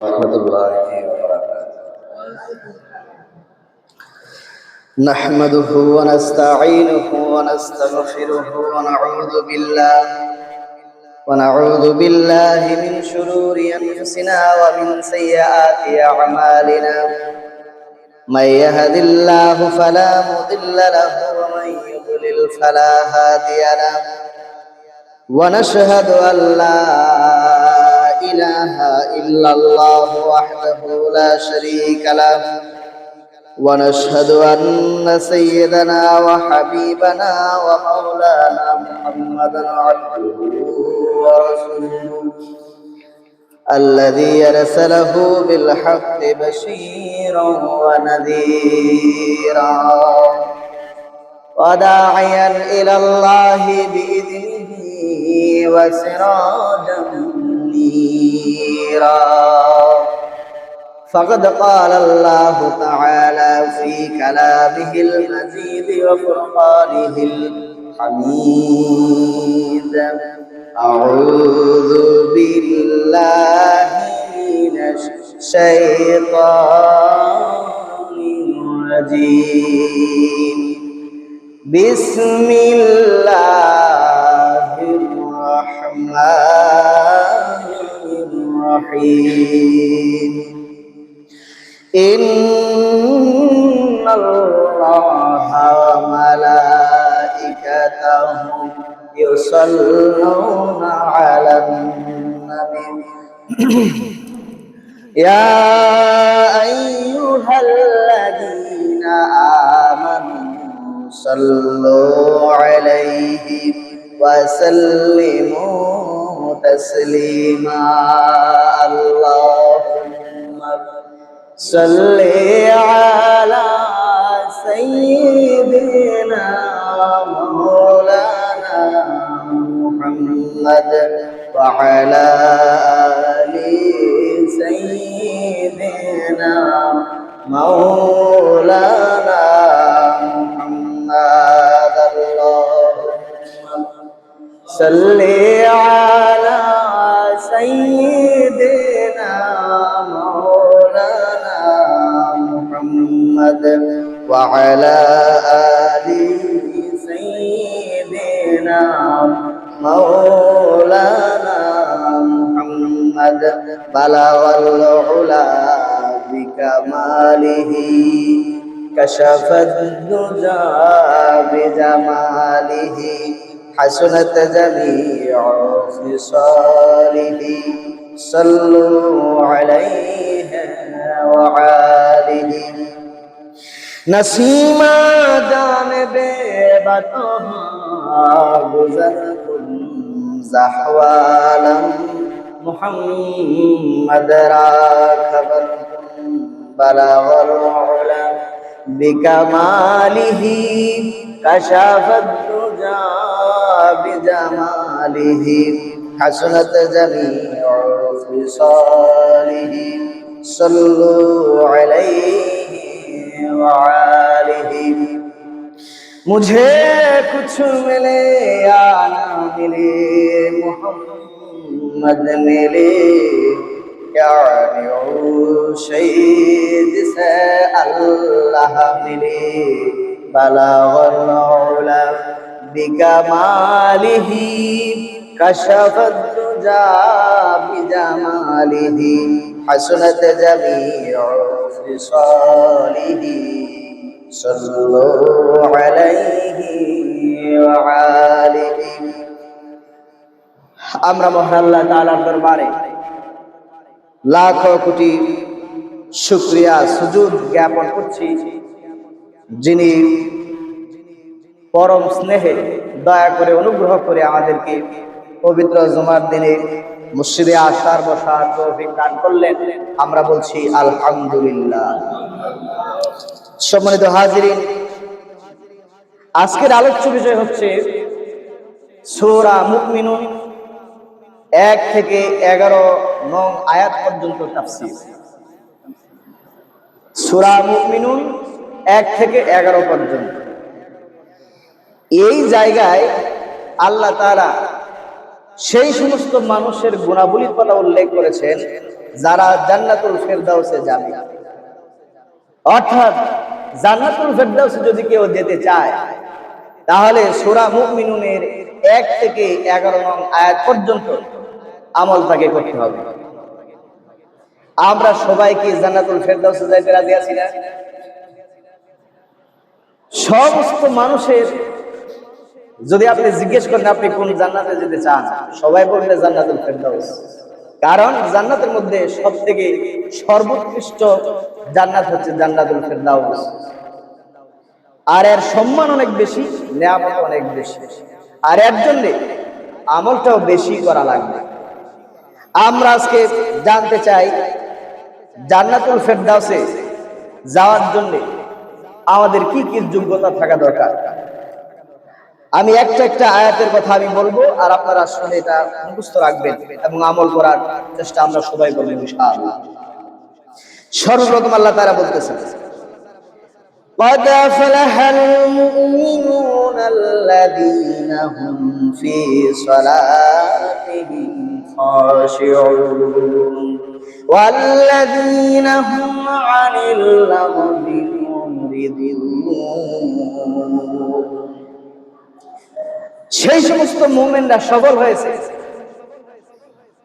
ورحمة الله وبركاته. نحمده ونستعينه ونستغفره ونعوذ بالله من شرور أنفسنا ومن سيئات أعمالنا. من يهد الله فلا مضل له ومن يضلل فلا هادي له. ونشهد أن لا إله إلا الله وحده لا شريك له. ونشهد أن سيدنا وحبيبنا ومولانا محمدا عبده ورسوله الذي أرسله بالحق بشيرا ونذيرا وداعيا إلى الله بإذنه وسراجا منيرا. فقد قال الله تعالى في كلامه المجيد وفرقانه الحميد: أعوذ بالله من الشيطان الرجيم. بسم الله الرحمن الرحيم. إن الله وملائكته يصلون على النبي يا أيها الذين آمنوا صلوا عليه وسلموا تسليما. اللهم صل على سيدنا مولانا محمد وعلى آل سيدنا مولانا محمد. اللهم صل على سيدنا مولانا محمد وعلى آل سيدنا مولانا محمد. بلغ العلا بكماله كشف الدجى بجماله حسنت جميع خصاله. صلوا عليه وآله. نسیما جانب بتہا گزر کن زحوالم محمد را خبر کن. بلغ العلا بکمالہ کشف الدجى بجماله حسنت جميع خصاله. صلوا عليه وآله. मुझे कुछ मिले या ना मिले मोहम्मद मिले क्या शहीद से अल्लाह मिले. बलगल उला बिकमालिही कशफत दुजा बिजमालिही हसनत जमीउ खिसालिही. सल्लु अलैहि व आलिहि. আমরা মহান আল্লাহ তাআলার দরবারে লাখো কোটি শুকরিয়া সুজুদ জ্ঞাপন করছি, যিনি পরম স্নেহে দয়া করে অনুগ্রহ করে আমাদেরকে পবিত্র জুমার দিনে মসজিদে আসার বসার তৌফিক দান করলেন। আমরা বলছি আলহামদুলিল্লাহ। সম্মানিত হাজিরিন, আজকের আলোচ্য বিষয় হচ্ছে সূরা মুমিনুন 1 থেকে 11 নং আয়াত পর্যন্ত তাফসীর। সূরা মুমিনুন 1 থেকে 11 পর্যন্ত। এই জায়গায় আল্লাহ তাআলা সেই সমস্ত মানুষের গুণাবলীর কথা উল্লেখ করেছেন যারা জান্নাতুল ফেরদাউসে যাবে। অর্থাৎ জান্নাতুল ফেরদাউসে যদি কেউ যেতে চায় তাহলে সূরা মুমিনুনের 1 থেকে 11 নং আয়াত পর্যন্ত আমল তাকে করতে হবে। আমরা সবাই কি জান্নাতুল ফেরদাউসে যাইতে রাজি আছি না? সমস্ত মানুষের যদি আপনি জিজ্ঞেস করেন আপনি কোন জান্নাতে যেতে চান, সবাই বলবে জান্নাতুল ফেরদাউস। কারণ জান্নাতের মধ্যে সবথেকে সর্বোৎকৃষ্ট জান্নাত হচ্ছে জান্নাতুল ফেরদাউস। আর এর সম্মান অনেক বেশি, নিয়ামত অনেক বেশি, আর এর জন্য আমলটাও বেশি করা লাগবে। আমরা আজকে জানতে চাই জান্নাতুল ফেরদাউসে যাওয়ার জন্য আমাদের কি কি যোগ্যতা থাকা দরকার। আমি একটা আয়াতের কথা আমি বলবো, আর আপনারা শুনে এটা মুখস্থ রাখবেন এবং আমল করার চেষ্টা আমরা সবাই করব ইনশাআল্লাহ। সর্বপ্রথম আল্লাহ তাআলা বলতেছেন, قد أفلح المؤمنون الذين هم في صلاتهم خاشعون والذين هم عن اللغو معرضون। সেই সমস্ত মুমিনরা সফল হয়েছে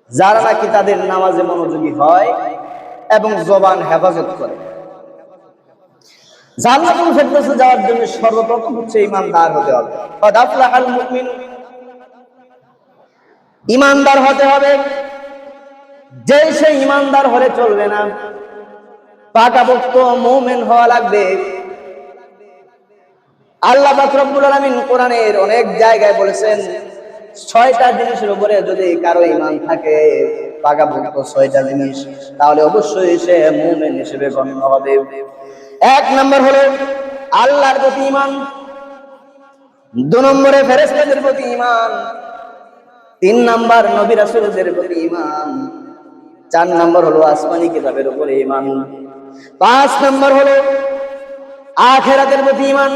যারা নাকি তাদের নামাজে মনোযোগী হয় এবং জবান হেফাজত করে। জান্নাতুল ফেরদাউসে যাওয়ার জন্য সর্বপ্রথম হচ্ছে ঈমানদার হতে হবে। কদ আফলাহাল মুমিনুন, ঈমানদার হতে হবে। যে সে ঈমানদার হলে চলবে না, পাকাপোক্ত মুমিন হওয়া লাগবে। আল্লাহ পাক রব্বুল আলামিন কোরআনের অনেক জায়গায় বলেছেন 6টা জিনিসের উপরে যদি কারো ঈমান থাকে, পাকাপোক্ত 6টা জিনিস, তাহলে অবশ্যই সে মুমিন হিসেবে গণ্য হবে। 1 নম্বর হলো আল্লাহর প্রতি ঈমান, 2 নম্বরে ফেরেশতাদের প্রতি ঈমান, 3 নম্বর নবী রাসূলদের প্রতি ঈমান, 4 নম্বর হলো আসমানি কিতাবের উপরে ঈমান, 5 নম্বর হলো আখিরাতের প্রতি ঈমান,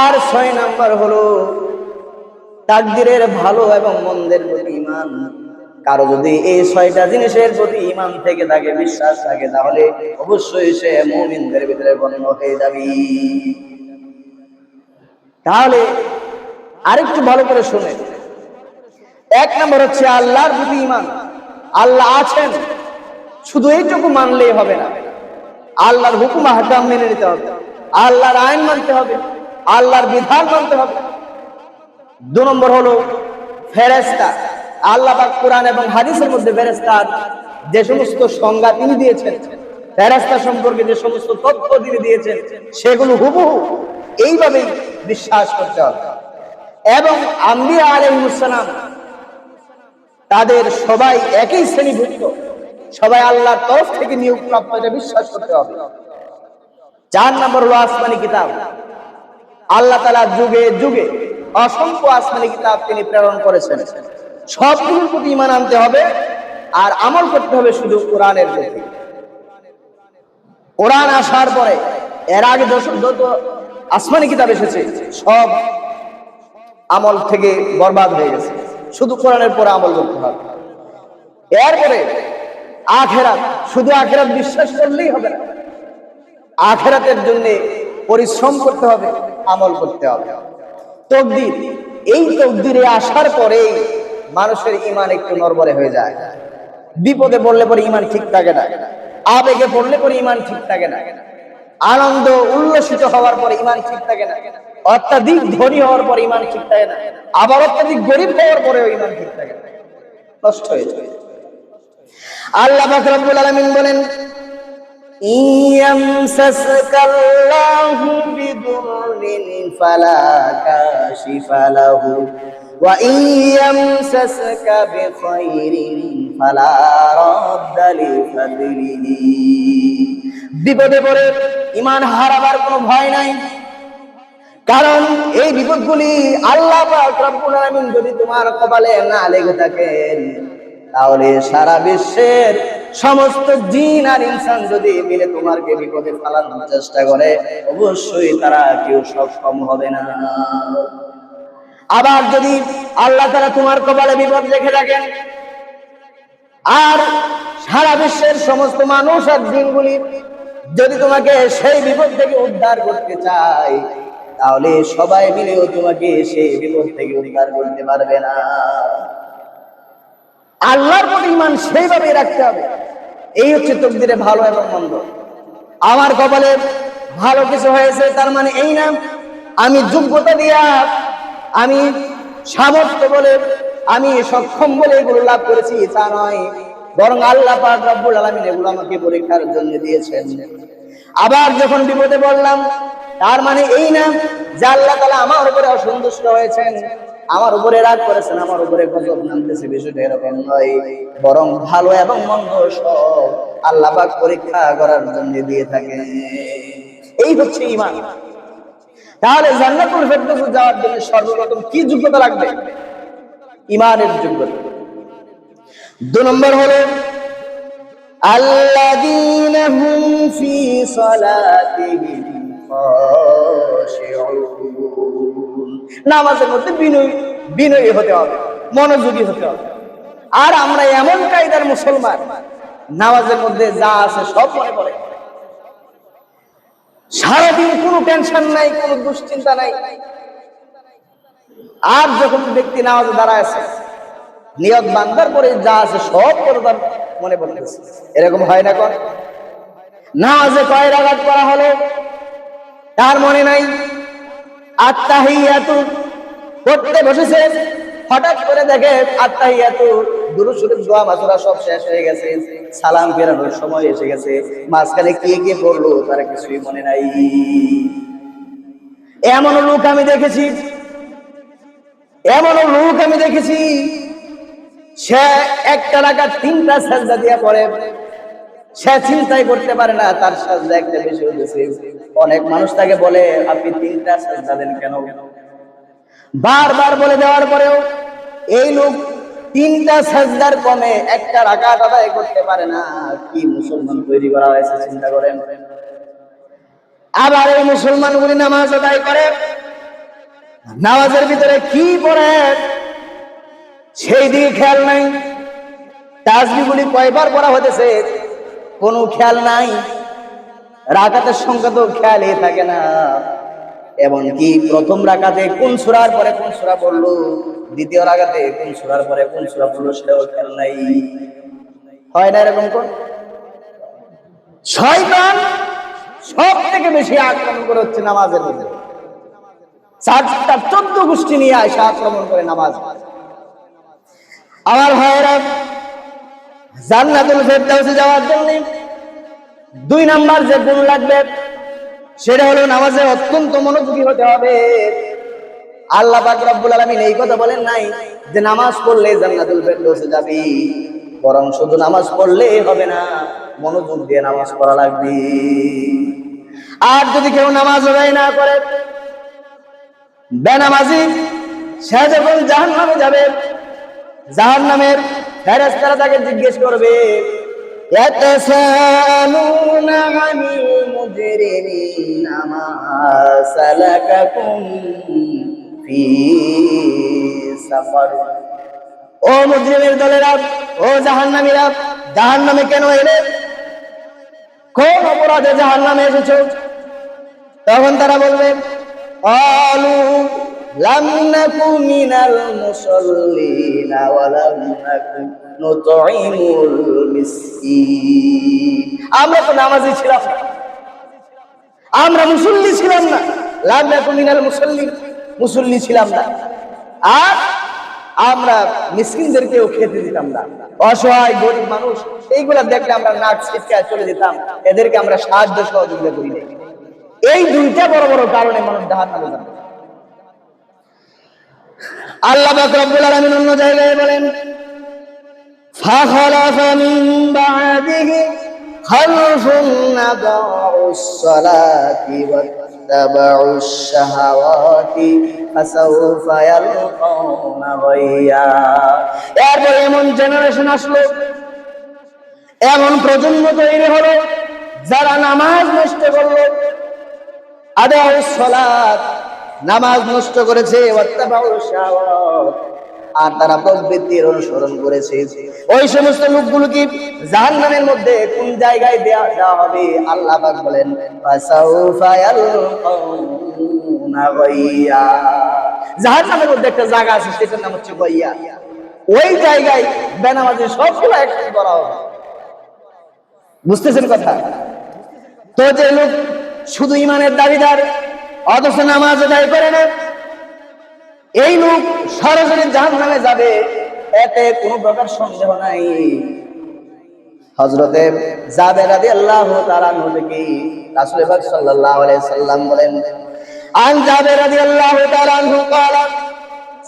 আর 6 নম্বর হলো তাকদীরের ভালো এবং মন্দের প্রতি ঈমান। কারো যদি এই 6টা জিনিসের প্রতি ঈমান থেকে থাকে, বিশ্বাস থাকে, তাহলে অবশ্যই সে মুমিনদের ভিতরে গণ্য হয়ে যাবে। তাহলে আরেকটু ভালো করে শুনে, 1 নম্বর হচ্ছে আল্লাহর প্রতি ঈমান। আল্লাহ আছেন, শুধু এইটুকু মানলেই হবে না, আল্লাহর হুকুম আহকাম মেনে নিতে হবে, আল্লাহর আইন মানতে হবে, আল্লাহর বিধান মানতে হবে। 2 নম্বর হলো ফেরেশতা। আল্লাহ পাক কোরআন এবং হাদিসের মধ্যে ফেরেশতার যে সমস্ত সংজ্ঞা তিনি দিয়েছেন, ফেরেশতা সম্পর্কে যে সমস্ত তথ্য তিনি দিয়েছেন, সেগুলো হুবহু এইভাবেই বিশ্বাস করতে হবে। এবং আম্বিয়া আলাইহিস সালাম তাদের সবাই একই শ্রেণীভুক্ত, সবাই আল্লাহর তরফ থেকে নিয়োগপ্রাপ্ত, এটা বিশ্বাস করতে হবে। 4 নম্বর হলো আসমানি কিতাব। আল্লাহ তাআলা যুগে যুগে অসংখ্য আসমানি কিতাব তিনি প্রেরণ করেছেন, সবগুলোর প্রতি ঈমান আনতে হবে আর আমল করতে হবে শুধু কোরআনের প্রতি। কোরআন আসার পরে এর আগে যত আসমানি কিতাব এসেছে সব আমল থেকে বরবাদ হয়ে গেছে, শুধু কোরআনের পরে আমল করতে হবে। এরপরে আখিরাত, শুধু আখিরাত বিশ্বাস করলেই হবে না, আখিরাতের জন্য পরিশ্রম করতে হবে, আমল করতে হবে। তাকদীর, এই তাকদীরে আসার পরে মানুষের ঈমান একটু নড়বড়ে হয়ে যায়। বিপদে পড়লে পরে ঈমান ঠিক থাকে না, আবেগে পড়লে পরে ঈমান ঠিক থাকে না, আনন্দ উল্লসিত হওয়ার পরে ঈমান ঠিক থাকে না, অত্যাধিক ধনী হওয়ার পরে ঈমান ঠিক থাকে না, আবার অত্যাধিক গরীব হওয়ার পরেও ঈমান ঠিক থাকে না, নষ্ট হয়ে যায়। আল্লাহ পাক রব্বুল আলামিন বলেন, ইয়ামসাসকাল্লাহু বিদুররিন ফালা কাশিফা লাহু ওয়া ইয়ামসাসকা বিখাইরিন ফালা রাদ্দা লিফাদলিহি। বিপদে পড়ে ঈমান হারাবার কোনো ভয় নাই, কারণ এই বিপদগুলি আল্লাহ পাক রব্বুল আলামিন যদি তোমার কপালে না লেগে থাকেন, তাহলে সারা বিশ্বের সমস্ত জিন আর ইনসান যদি মিলে তোমাকে বিপদে ফেলানোর চেষ্টা করে, অবশ্যই তারা কেউ সক্ষম হবে না। আবার যদি আল্লাহ তাআলা তোমার কপালে বিপদ রেখে থাকেন আর সারা বিশ্বের সমস্ত মানুষ আর জিনগুলি যদি তোমাকে সেই বিপদ থেকে উদ্ধার করতে চায়, তাহলে সবাই মিলেও তোমাকে সেই বিপদ থেকে উদ্ধার করতে পারবে না। আল্লাহর প্রতি ঈমান সেইভাবে রাখতে হবে। এই হচ্ছে তাকদীরে ভালো এবং মন্দ। আমার কপালে ভালো কিছু হয়েছে তার মানে এই না আমি যোগ্যতা দিয়া, আমি সামর্থ্য বলে, আমি সক্ষম বলে এগুলো লাভ করেছি, তা নয়। বরং আল্লাহ পাক রব্বুল আলামিন এগুলো আমাকে পরীক্ষার জন্য দিয়েছেন। আবার যখন বিপদে পড়লাম, তার মানে এই না যে আল্লাহ তাআলা আমার উপরে অসন্তুষ্ট হয়েছেন, আমার উপরে রাগ করেছেন, আমার উপরে গজব নামতেছে, বিষয়টা এরকম নয়। বরং ভালো এবং মন্দ সব আল্লাহ পাক পরীক্ষা করার জন্য দিয়ে থাকে। এই হচ্ছে ঈমান। তাহলে জান্নাতুল ফেরদৌসে যাওয়ার জন্য সর্বপ্রথম কি যোগ্যতা লাগবে? ঈমানের যোগ্যতা। 2 নম্বর হলো আল্লাযীনা হুম ফি সালাতিহিম খাশিউন। নামাজের মধ্যে বিনয়ী হতে হবে, মনোযোগী হতে হবে। আর আমরা এমন কায়দার মুসলমান, নামাজের মধ্যে যা আছে সব মনে পড়ে, সারাদিন কোনো টেনশন নাই, কোনো দুশ্চিন্তা নাই। আর যখন ব্যক্তি নামাজে দাঁড়ায় আছে, নিয়ত বান্ধার পরে যা আছে সব তার মনে পড়তেছে। এরকম হয় না? কোন নামাজে কয় রাকাত পড়া হলো তার মনে নাই। আত্তাহিয়াতু পড়তে বসেছে, হঠাৎ করে দেখে আত্তাহিয়াতু দুরূদ শরীফ দোয়া মাসুরা সব শেষ হয়ে গেছে, সালাম ফেরানোর সময় এসে গেছে, মাঝখানে কে কে পড়লো তার কিছুই মনে নাই। এমন লোক আমি দেখেছি, এমন লোক আমি দেখেছি, সে একটা রাকাত 3টা সাজদা দিয়া পড়ে, সে চিন্তাই করতে পারে না তার সাজদা একটা বেশি হয়েছে। অনেক মানুষ তাকে বলে আপনি 3টা সাজদা দেন কেন? বারবার বলে দেওয়ার পরেও এই লোক 3টা সাজদার কমে একটা রাকাত আদায় করতে পারে না। কি মুসলমান তৈরি করা হয়েছে চিন্তা করেন। আবার এই মুসলমানগুলি নামাজ আদায় করে, নামাজের ভিতরে কি পড়ে সেই দিকে খেয়াল নাই, তাসবিহগুলি কয়বার পড়া হতেছে কোনো খেয়াল নাই, রাকাতের সংখ্যা তো খেয়ালই থাকে না। এমনকি প্রথম রাকাতে কোন সূরার পরে কোন সূরা পড়লো, দ্বিতীয় রাকাতে কোন সূরার পরে কোন সূরা পড়লো সেটাও খেয়াল নাই। হয় না এরকম? কোন শয়তান সব থেকে বেশি আক্রমণ করে হচ্ছে নামাজের মধ্যে। 4টা 14 গোষ্ঠী নিয়ে আসে আক্রমণ করে নামাজ। আমার ভাইয়েরা, জান্নাতুল ফেরদাউসে যাওয়ার জন্য 2 নাম্বার যে গুণ লাগবে সেটা হলো নামাজে অত্যন্ত মনোযোগী হতে হবে। আল্লাহ পাক রব্বুল আলামিন এই কথা বলেন নাই যে নামাজ পড়লে জান্নাতুল ফেরদাউসে যাবি, বরং শুধু নামাজ পড়লেই হবে না, মনোযোগ দিয়ে নামাজ পড়া লাগবে। আর যদি কেউ নামাজ আদায় না করে, বেনামাজি, সে যখন জাহান্নামে যাবে, জাহান্নামের ফেরেশতারা তাকে জিজ্ঞেস করবে ইয়াতাসালুনা আনিল মুজরিমিনা মা সালাকাকুম ফি সাফার। ও মুজরিমের দলেরা, ও জাহান্নামীরা, জাহান্নামে কেন এলে? কোন অপরাধে জাহান্নামে এসেছো? তখন তারা বলবে ক্বালু লাম নাকু মিনাল মুসাল্লিনা ওয়া লাম নাকু নুতঈমুল মিসকিন। আমরা তো নামাজি ছিলাম না, আমরা মুসল্লি ছিলাম না। লাম নাকু মিনাল মুসাল্লিন, মুসল্লি ছিলাম না। আর আমরা মিসকিনদেরকেও খেতে দিতাম না। অসহায় গরিব মানুষ এইগুলা দেখলে আমরা নাক ছিটকায় চলে যেতাম, এদেরকে আমরা সাহায্য সহযোগিতা করি না। এই 2টা বড় বড় কারণে মানুষ জাহান্নামে যাবে। আল্লাহ পাক রব্বুল আলামিন অন্য জায়গায় বলেন ফাখালাফা মিন বা'দিহি খালফুন আদাউস সালাতি ওয়াত্তাবাউস শাহাওয়াতি ফাসাউফা ইয়ালকাউনা গায়য়া। এরপর এমন জেনারেশন আসলো, এমন প্রজন্ম তৈরি হলো যারা নামাজ নষ্ট করলো, আদাউস সালাত নামাজ নষ্ট করেছে, ওয়াত্তাবাউস শাহাওয়াত আর তারা প্রবৃত্তির অনুসরণ করেছে। ওই সমস্ত লোকগুলোকে জাহান্নামের মধ্যে কোন জায়গায় দেওয়া হবে? আল্লাহ পাক বলেন ফাসাউফা ইয়ালকাউনা গাইয়া। জাহান্নামের মধ্যে একটা জায়গা আছে, সেটার নাম হচ্ছে গাইয়া। ওই জায়গায় বেনামাজি সবগুলো একসাথে করা হবে। বুঝতেছেন কথা? তো যে লোক শুধু ইমানের দাবিদার অথচ নামাজ আদায় করে না, এই লোক সরাসরি জাহান্নামে যাবে, এতে কোনো প্রকার সন্দেহ নাই। হযরতে জাবের রাদিয়াল্লাহু তাআলা আনহু থেকে রাসূল পাক সাল্লাল্লাহু আলাইহি সাল্লাম বলেন, আন জাবের রাদিয়াল্লাহু তাআলা আনহু قال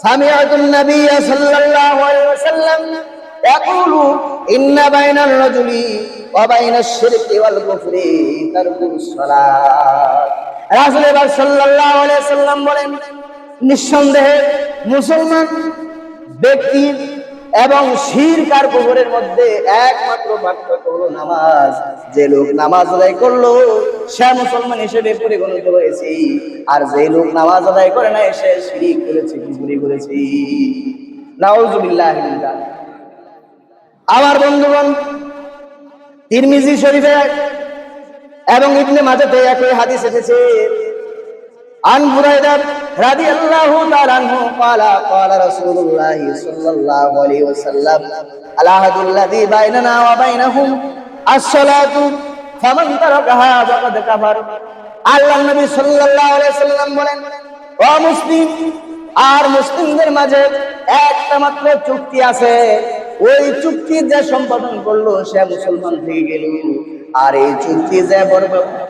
سمعت النبي صلى الله عليه وسلم يقول إن بين الرجل وبين الشرك والكفر ترك الصلاة। রাসূল পাক সাল্লাল্লাহু আলাইহি সাল্লাম বলেন, নিঃসন্দেহে মুসলমান ব্যক্তি এবং শিরক আর কুফরের মধ্যে একমাত্র পার্থক্য হলো নামাজ। যে লোক নামাজ আদায় করলো সে মুসলমান হিসেবে পরিগণিত হয়েছে, আর যে লোক নামাজ আদায় করে না সে শিরক করেছে, কুফরি করেছে। নাউযুবিল্লাহি মিন যালিক। আমার বন্ধুগণ, তিরমিজি শরীফে এবং ইবনে মাজাতে একই হাদিস এসেছে। عن بريدة رضي الله تعالى عنه قال قال رسول الله صلى الله عليه وسلم العهد الذي بيننا وبينهم الصلاة فمن تركها فقد كفر। আল্লাহ নবী সাল্লাল্লাহু আলাইহি সাল্লাম বলেন, ও মুসলিম, আর মুসলিমদের মাঝে একটা মাত্র চুক্তি আছে, ওই চুক্তি যে সম্পাদন করলো সে মুসলমান থেকে গেল, আর এই চুক্তি যে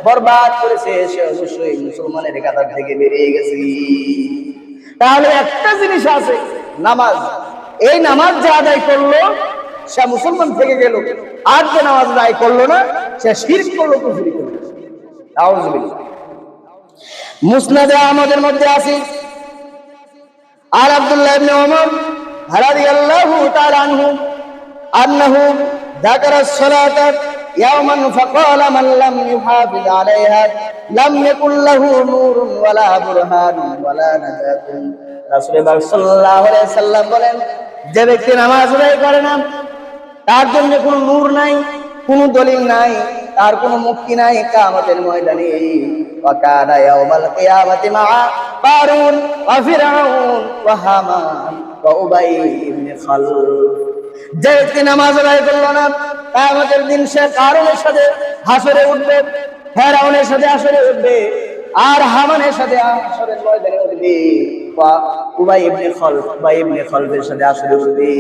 বরবাদ করেছে সে অবশ্যই মুসলমানের কাতার থেকে বেরিয়ে গেছে। তাহলে একটা জিনিস আছে, নামাজ। এই নামাজ যে আদায় করলো সে মুসলমান থেকে গেল, আর যে নামাজ আদায় করলো না সে শিরক করলো, কুফরি করলো। নাউযুবিল্লাহ। মুসনাদে আহমদের মধ্যে আছে আর আব্দুল্লাহ ইবনে ওমর রাদিয়াল্লাহু তাআলা আনহু আন্নাহু যাকারা as-সালাতা ইয়াওমান ফাকালা মান লাম ইউহাফিজ আলাইহা লাম ইয়াকুল লাহু নূরুন ওয়ালা বুরহানুন ওয়ালা নাজাতুন। রাসূল সাল্লাল্লাহু আলাইহি সাল্লাম বলেন, যে ব্যক্তি নামাজ আদায় করে না তার জন্য কোনো নূর নাই, কোনো দলিল নাই, তার কোনো মুক্তি নাই কিয়ামতের ময়দানে। ওয়া কানা ইয়াউমাল কিয়ামাতি মা'a কারুন ওয়া ফিরআউন ওয়া হামান ওয়া উবাই ইবনে খালফ। যে ব্যক্তি নামাজ আদায় করলো না কিয়ামতের দিন সে কারুনের সাথে হাসরে উঠবে, ফিরআউনের সাথে হাসরে উঠবে, আর হামানের সাথে হাসরের ময়দানে উঠবে, ওয়া উবাই ইবনে খালফের সাথে হাসরে উঠবে।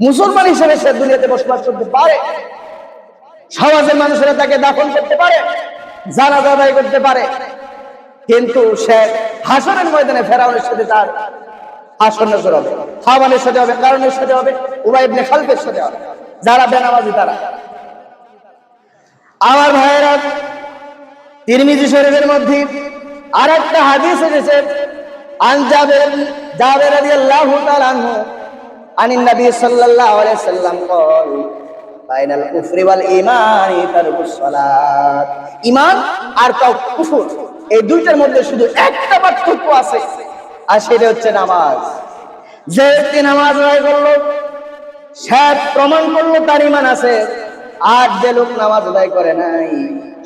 মুসলমান হিসেবে সে দুনিয়াতে বসবাস করতে পারে, সমাজের মানুষেরা তাকে দাফন করতে পারে, জানাজা আদায় করতে পারে, কিন্তু সে হাসরের ময়দানে ফেরাউনের সাথে তার হাসর নজর হবে, হামানের সাথে হবে, কারণের সাথে হবে, উবাই ইবনে খালফের সাথে হবে, যারা বেনামাজি তারা। আমার ভাইয়েরা, তিরমিজি শরীফের মধ্যে আরেকটা হাদিস এসেছে আন জাবের রাদিয়াল্লাহু তাআলা আনহু আনিন নবী সাল্লাল্লাহু আলাইহি সাল্লাম قال বাইনাল কুফরি ওয়াল ঈমানি তারকুস সালাত। ঈমান আর কুফর, এই দুইটার মধ্যে শুধু একটা পার্থক্য আছে, আর সেটা হচ্ছে নামাজ। যে ব্যক্তি নামাজ আদায় করলো সে প্রমাণ করলো তার ঈমান আছে, আর যে লোক নামাজ আদায় করে নাই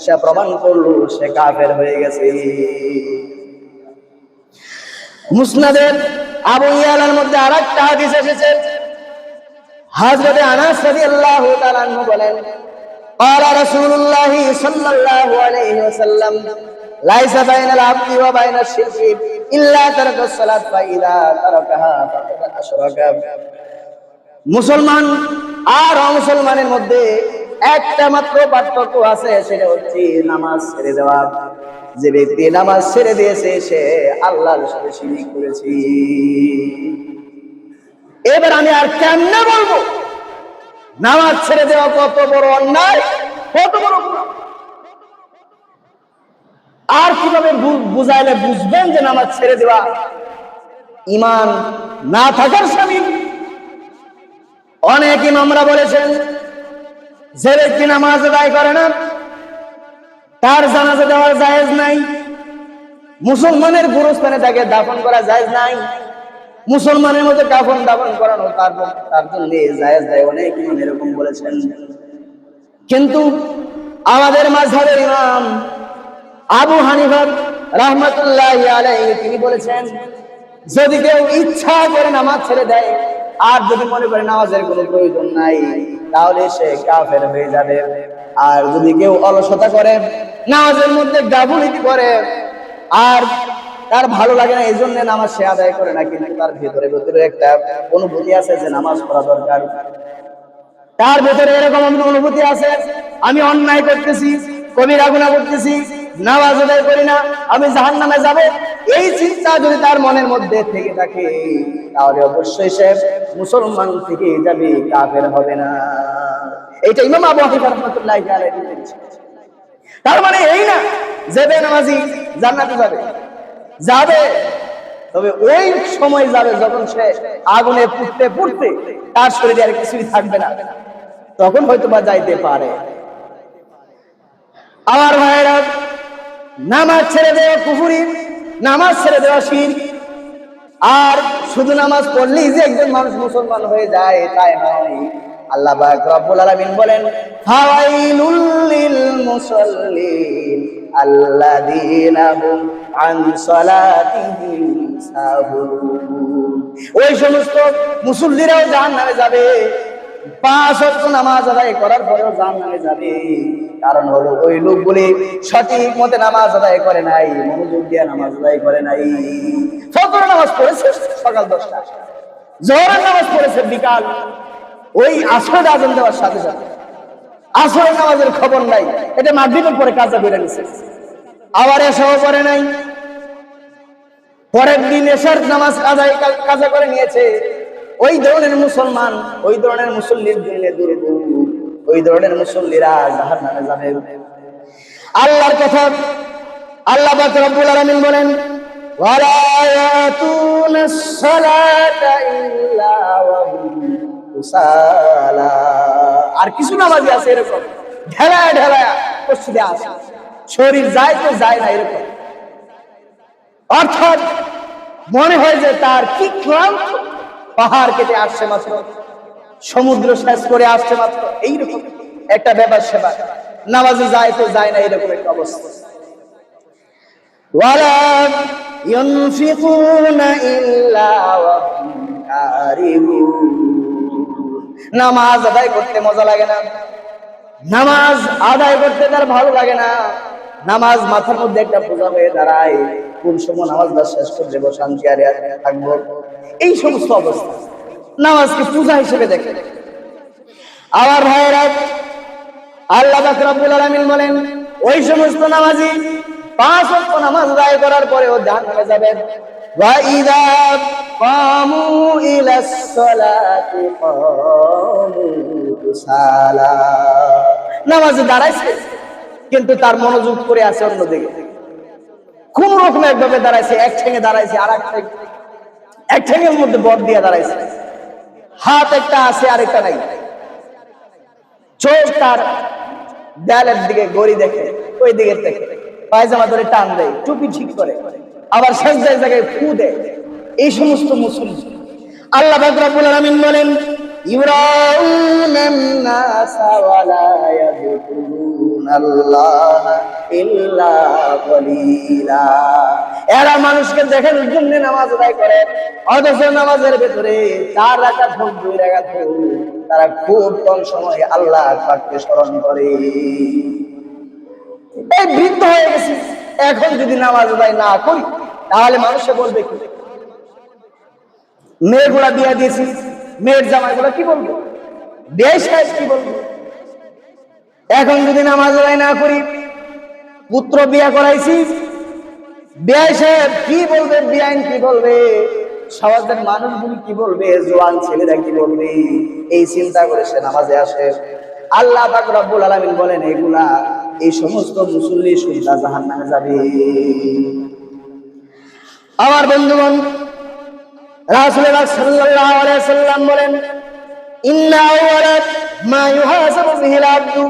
সে প্রমাণ করলো সে কাফের হয়ে গেছে। মুসনাদে আবু ইয়ালার মধ্যে আরেকটা হাদিস এসেছে। হযরত আনাস রাদিয়াল্লাহু তাআলা আনহু বলেন, قال رسول الله صلى الله عليه وسلم ليس بين العبد وبين الشرك الا ترك الصلاه فاذا تركها فقد اشرك। মুসলমান আর অমুসলমানের মধ্যে একটা মাত্র পার্থক্য আছে, সেটা হচ্ছে নামাজ ছেড়ে দেওয়া। যে ব্যক্তি নামাজ ছেড়ে দিয়েছে সে আল্লাহর সাথে শিরক করেছে। এবার আমি আর কেমনে বলবো নামাজ ছেড়ে দেওয়া কত বড় অন্যায়, কত বড় গুনাহ? আর কিভাবে বুঝাইলে বুঝবেন যে নামাজ ছেড়ে দেওয়া ঈমান না থাকার শামিল? অনেক ইমামরা বলেছেন যে ব্যক্তি নামাজ আদায় করে না তার জানাজা দেওয়া জায়েজ নাই, মুসলমানের গুরুস্থানে তাকে দাফন করা জায়েজ নাই, মুসলমানের মতো কাফন দাফন করানো তার জন্য জায়েজ দেয়, অনেক ইমাম এরকম বলেছেন। কিন্তু আমাদের মাযহাবের ইমাম আবু হানিফা রাহমাতুল্লাহি আলাইহি তিনি বলেছেন, যদি কেউ ইচ্ছা করে নামাজ ছেড়ে দেয় আর যদি মনে করে নামাজের কোনো প্রয়োজন নাই, তাহলে সে কাফের হয়ে যাবে। আর যদি কেউ অলসতা করে, নামাজের মধ্যে গাফিলতি করে, আর তার ভালো লাগে না এই জন্য নামাজ সে আদায় করে না, কিন্তু তার ভিতরে ভিতরে একটা অনুভূতি আছে যে নামাজ পড়া দরকার, তার ভিতরে এরকম অনুভূতি আছে আমি অন্যায় করতেছি, কবিরা গুনাহ করতেছি, নামাজ আদায় করি না, আমি জাহান্নামে যাব, এই চিন্তা যদি তার মনের মধ্যে থেকে থাকে, তাহলে অবশ্যই সে মুসলমান থেকে যাবে, কাফের হবে না। এটা ইমাম আবু হানিফা রাহমাতুল্লাহি আলাইহি বলেছেন। তার মানে এই না যে বেনামাজি জান্নাতে যাবে, যাবে, তবে ওই সময় যাবে যখন সে আগুনে পুড়তে পুড়তে তার শরীরে আর কিছুই থাকবে না, তখন হয়তো বা যাইতে পারে। আমার ভাইরা, নামাজ ছেড়ে দেওয়া কুফরি, নামাজ ছেড়ে দেওয়া শিরক। আর শুধু নামাজ পড়লেই যে একজন মানুষ মুসলমান হয়ে যায় তাই নয়। আল্লাহ পাক রব্বুল আলামিন বলেন, ফাওয়াইলুল লিল মুসাল্লিন আল্লাযীনা হুম আন সালাতিহিম সাহুন। ওই সমস্ত মুসল্লিরাও জাহান্নামে যাবে, 5 ওয়াক্ত নামাজ আদায় করার পরেও জাহান্নামে যাবে। কারণ হলো ওই লোকগুলি সঠিক মতে নামাজ আদায় করে নাই, মনোযোগ দিয়ে নামাজ আদায় করে নাই। ফজর নামাজ পড়েছে সকাল 10টা, যোহরের নামাজ পড়েছে বিকাল, ওই আসরের আযান দেওয়ার সাথে সাথে আসরের নামাজের খবর নাই, এটা মাগরিবের পরে কাজা বেরে নিছে, আবার এশাও পড়ে নাই, পরের দিন এশার নামাজ কাজা করে নিয়েছে। ওই ধরনের মুসলমান, ওই ধরনের মুসল্লির দিনে দুর্ভোগ, ওই ধরনের মুসল্লিরা জাহান্নামে যাবে। আল্লাহর কথা আল্লাহ পাক রব্বুল আলামিন বলেন, ওয়ালা ইয়াতুনাস সালাতা ইল্লা ওয়া হুম কুসালা। আর কিছু নামাজি আছে এরকম ঢেলায় ঢেলায় মসজিদে আসে, শরীর যায় তো যায় না এরকম, অর্থাৎ মনে হয় যে তার কি ক্লান্ত, পাহাড় কেটে আসছে মাত্র, সমুদ্র শেষ করে আসছে মাত্র, এইরকম একটা ব্যাপার সেবা, নামাজে যায় তো যায় না এরকম একটা অবস্থা। ওয়ালা ইউনফিকুনা ইল্লা ওয়া হুম কারিহুন। নামাজ আদায় করতে মজা লাগে না, নামাজ আদায় করতে তার ভালো লাগে না, নামাজ মাথার মধ্যে একটা বোঝা হয়ে দাঁড়ায়, কোন সময় নামাজটা শেষ করে দেবো, শান্তি আর থাকবো, এই সমস্ত অবস্থা নামাজকে পূজা হিসেবে দেখে। আমার ভাইয়েরা, আল্লাহ পাক রব্বুল আলামিন বলেন, ওই সমস্ত নামাজি 5 ওয়াক্ত নামাজ আদায় করার পরেও জাহান্নামে যাবেন। ওয়া ইযা কামু ইলাস সালাতি কামু কুসালা। নামাজে দাঁড়াইছে কিন্তু তার মনোযোগ করে আছে অন্যদিকে, কোন রকম একভাবে দাঁড়াইছে, এক ঠেঙে দাঁড়াইছে, আর এক ঠেঙের মধ্যে বট দিয়ে দাঁড়াইছে, হাত একটা আছে আর একটা নাই, চোখ তার দেয়ালের দিকে গড়ি দেখে, ওই দিকে দেখে, পায়জামা ধরে টান দেয়, টুপি ঠিক করে, আবার সেজদার জায়গায় ফু দেয়। এই সমস্ত মুসলিম আল্লাহ পাক রব্বুল আলামিন বলেন, ইউরাউনান নাসা ওয়া লা ইয়াযকুরুনাল্লাহা ইল্লা কলিলা। এরা মানুষকে দেখানোর জন্য নামাজ আদায় করে, অথচ নামাজের ভিতরে 4 রাকাত হোক 2 রাকাত হোক, তারা খুব কম সময়ে আল্লাহ পাককে স্মরণ করে। এই বৃদ্ধ হয়ে গেছি, এখন যদি নামাজ আদায় না করি তাহলে মানুষে বলবে কি? মেয়েগুলা বিয়া দিয়েছি, মেয়ের জামাইগুলা কি বলবো, বিয়ে সাহেব কি বলবো? এখন যদি নামাজ আদায় না করি, পুত্র বিয়া করাইছি, বিয়ে সাহেব কি বলবে, বিআইন কি বলবে, সমাজের মানুষগুলি কি বলবে, জোয়ান ছেলেরা কি বলবে, এই চিন্তা করে সে নামাজে আসে। আল্লাহ পাক রব্বুল আলামিন বলেন, এগুলা, এই সমস্ত মুসল্লি সুবিধা জাহান্নামে যাবে। আমার বন্ধুগণ, রাসূলুল্লাহ সাল্লাল্লাহু আলাইহি ওয়াসাল্লাম বলেন, ইন্না আওয়ালা মা ইউহাসাবু বিহিল আবদু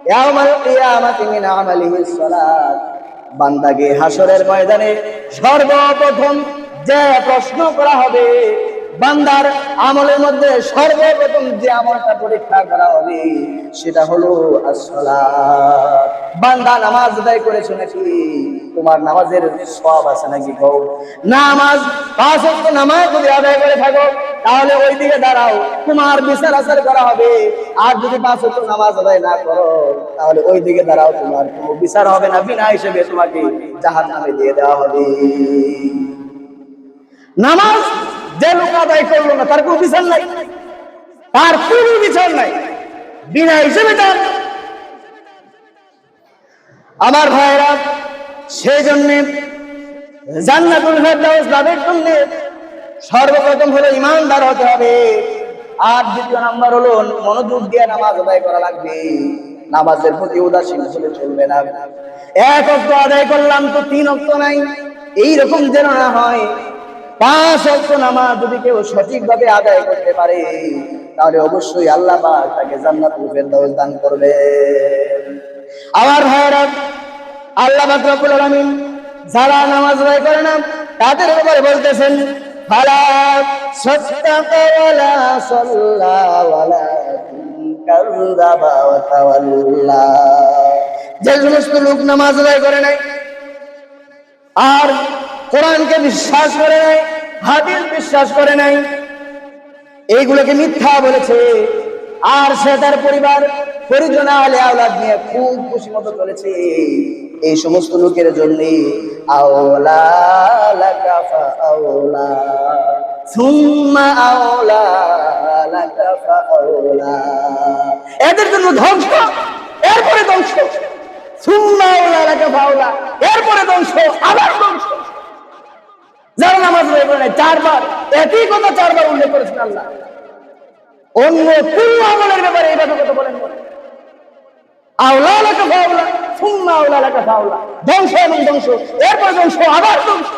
ইয়াওমাল কিয়ামাতি মিন আমালিহিস সালাত। বান্দাকে হাসরের ময়দানে সর্বপ্রথম যে প্রশ্ন করা হবে, বান্দার আমলের মধ্যে সর্বপ্রথম যে আমলটা পরীক্ষা করা হবে সেটা হলো আসসালাত। বান্দা নামাজ আদায় করেছো নাকি? তোমার নামাজের সওয়াব আছে নাকি? কও নামাজ, 5 ওয়াক্ত নামাজ যদি আদায় করে থাকো তাহলে ওই দিকে দাঁড়াও, তোমার বিচার আচার করা হবে। আর যদি 5 ওয়াক্ত নামাজ আদায় না করো তাহলে ওই দিকে দাঁড়াও, তোমার কোনো বিচার হবে না, বিনা হিসেবে তোমাকে জাহান্নামে দিয়ে দেওয়া হবে। নামাজ যে লোক আদায় করলো না তার কোনো বিচার নাই, তার কোনো বিচার নাই, বিনা হিসেবে তার। আমার ভাইরা, সেই জন্য জান্নাতুল ফেরদাউস লাভের জন্য সর্বপ্রথম হলো ইমানদার হতে হবে। আর দ্বিতীয় নাম্বার হলো মনোযোগ দিয়ে নামাজ আদায় করা লাগবে। নামাজের প্রতি উদাসীন হলে চলবে না। 1 ওয়াক্ত আদায় করলাম তো 3 ওয়াক্ত নাই, এইরকম যেন না হয়। 5 ওয়াক্ত নামাজ যদি কেউ সঠিকভাবে আদায় করতে পারে তাহলে অবশ্যই আল্লাহ পাক তাকে জান্নাতুল ফেরদাউস দান করবেন। আমার ভাইরা, আল্লাহ পাক রব্বুল আলামিন যারা নামাজ আদায় করে না তাদের ব্যাপারে বলতেছেন, ফালা সাদ্দাকা ওয়ালা সাল্লা ওয়ালাকিন কাযযাবা ওয়া তাওয়াল্লা। যে সমস্ত লোক নামাজ আদায় করে নাই আর কোরআনকে বিশ্বাস করে নাই, হাদিস বিশ্বাস করে নাই, এইগুলোকে মিথ্যা বলেছে, আর সে তার পরিবার পরিজন আলে আওলাদ নিয়ে খুব খুশি মতো চলেছে, এই সমস্ত লোকের জন্য আওলা লাকা ফাআওলা সুম্মা আওলা লাকা ফাআওলা, এদের জন্য ধ্বংস, এরপরে ধ্বংস, সুম্মা আওলা লাকা ফাআওলা, এরপরে ধ্বংস, আবার ধ্বংস। যারা নামাজ আদায় করে নাই 4 বার একই কথা 4 বার উল্লেখ করেছেন আল্লাহ। অন্য কোন আমলের ব্যাপারে এই কথা বলেন না। আওলা লাকা ফাআওলা সুম্মা আওলা লাকা ফাআওলা, ধ্বংস এবং ধ্বংস, এরপর ধ্বংস, আবার ধ্বংস।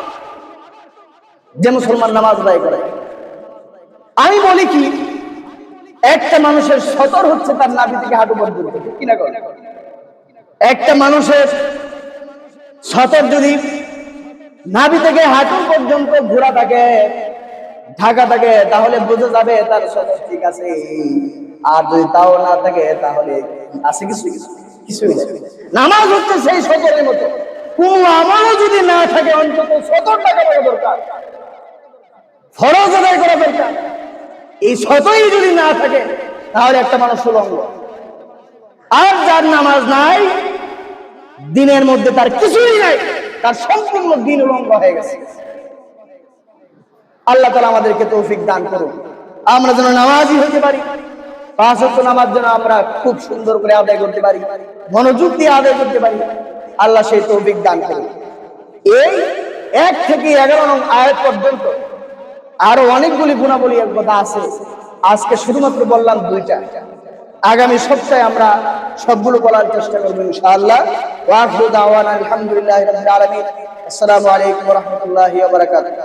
যে মুসলমান নামাজ আদায় করে, আমি বলি কি, একটা মানুষের সতর হচ্ছে তার নাভি থেকে হাঁটু পর্যন্ত, ঠিক কিনা? একটা মানুষের সতর যদি নাভি থেকে হাঁটু পর্যন্ত ঘোরা থাকে, ঢাকা থাকে, তাহলে বোঝা যাবে তার সতর ঠিক আছে। আর যদি তাও না থাকে তাহলে আছে কিছুই না। নামাজ হচ্ছে সেই সতরের মতো, কোন আমলও যদি না থাকে অন্তত সতরটা করা দরকার, ফরজ আদায় করা দরকার। এই সতই যদি না থাকে তাহলে একটা মানুষ উলঙ্গ। আর যার নামাজ নাই, দিনের মধ্যে তার কিছুই নাই, তার সম্পূর্ণ দিন উলঙ্গ হয়ে গেছে। আল্লাহ তাআলা আমাদেরকে তৌফিক দান করুন, আমরা যেন নামাজি হতে পারি। 5 ওয়াক্ত নামাজ যেন আমরা খুব সুন্দর করে আদায় করতে পারি, মনোযোগ দিয়ে আদায় করতে পারি। আল্লাহ সেই তৌফিক দান করুন। এই 1 থেকে 11 নং আয়াত পর্যন্ত আরো অনেকগুলি গুণাবলী কথা আছে, আজকে শুধুমাত্র বললাম 2টা। আগামী সপ্তাহে আমরা সবগুলো বলার চেষ্টা করব ইনশাআল্লাহ। ওয়া আখিরু দাওয়ানা আলহামদুলিল্লাহি রাব্বিল আলামিন। আসসালামু আলাইকুম ওয়া রাহমাতুল্লাহি ওয়া বারাকাতুহু।